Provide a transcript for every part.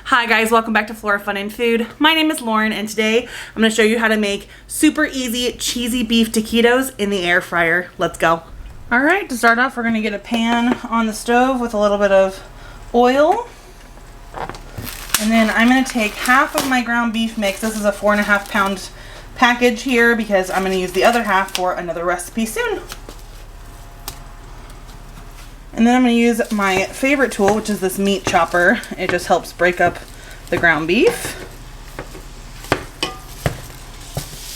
Hi guys, welcome back to Flora Fun and Food. My name is Lauren and today I'm going to show you how to make super easy cheesy beef taquitos in the air fryer. Let's go. Alright, to start off we're going to get a pan on the stove with a little bit of oil. And then I'm going to take half of my ground beef mix. This is a 4.5 pound package here because I'm going to use the other half for another recipe soon. And then I'm going to use my favorite tool, which is this meat chopper. It just helps break up the ground beef.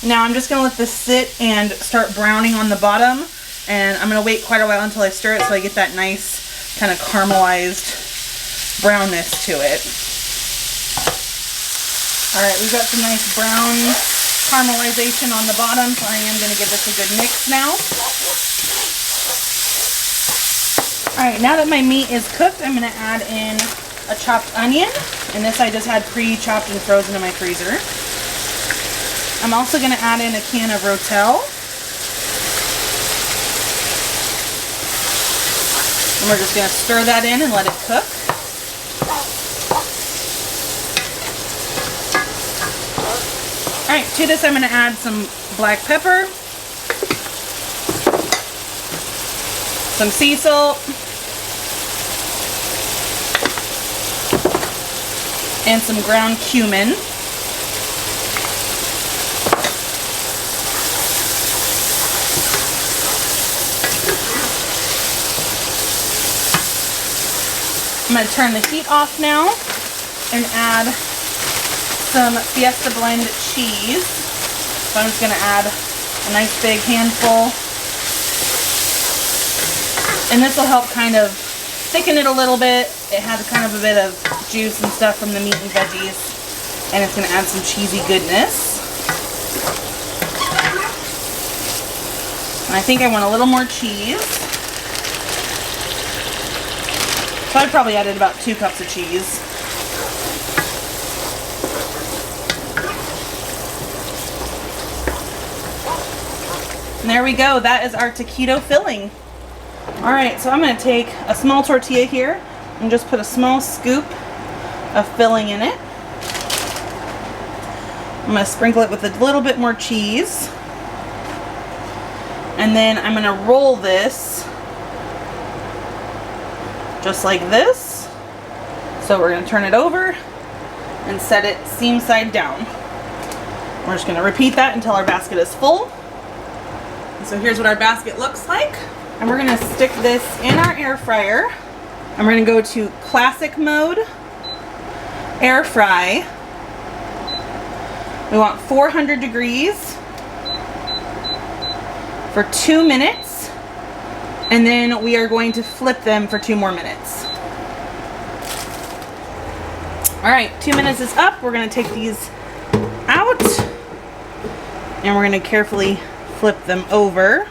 Now I'm just going to let this sit and start browning on the bottom. And I'm going to wait quite a while until I stir it so I get that nice kind of caramelized brownness to it. Alright, we've got some nice brown caramelization on the bottom, so I am going to give this a good mix now. Alright, now that my meat is cooked, I'm going to add in a chopped onion. And this I just had pre-chopped and frozen in my freezer. I'm also going to add in a can of Rotel. And we're just going to stir that in and let it cook. Alright, to this I'm going to add some black pepper, some sea salt, and some ground cumin. I'm going to turn the heat off now and add some Fiesta blend cheese. So I'm just going to add a nice big handful. And this will help kind of thicken it a little bit. It has kind of a bit of juice and stuff from the meat and veggies. And it's going to add some cheesy goodness. And I think I want a little more cheese. So I probably added about 2 cups of cheese. And there we go. That is our taquito filling. Alright, so I'm going to take a small tortilla here and just put a small scoop of filling in it. I'm going to sprinkle it with a little bit more cheese. And then I'm going to roll this just like this. So we're going to turn it over and set it seam side down. We're just going to repeat that until our basket is full. And so here's what our basket looks like. And we're going to stick this in our air fryer. And we're going to go to classic mode, air fry. We want 400 degrees for 2 minutes. And then we are going to flip them for 2 more minutes. Alright, 2 minutes is up. We're going to take these out. And we're going to carefully flip them over.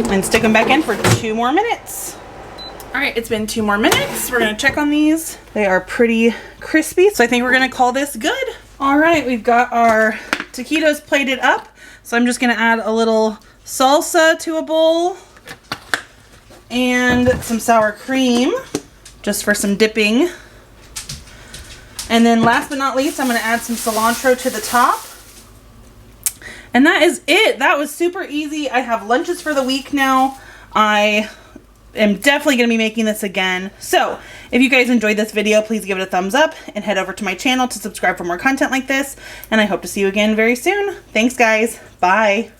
And stick them back in for 2 more minutes. Alright, it's been 2 more minutes. We're going to check on these. They are pretty crispy, so I think we're going to call this good. Alright, we've got our taquitos plated up. So I'm just going to add a little salsa to a bowl. And some sour cream, just for some dipping. And then last but not least, I'm going to add some cilantro to the top. And that is it. That was super easy. I have lunches for the week now. I am definitely going to be making this again. So if you guys enjoyed this video, please give it a thumbs up and head over to my channel to subscribe for more content like this. And I hope to see you again very soon. Thanks guys. Bye.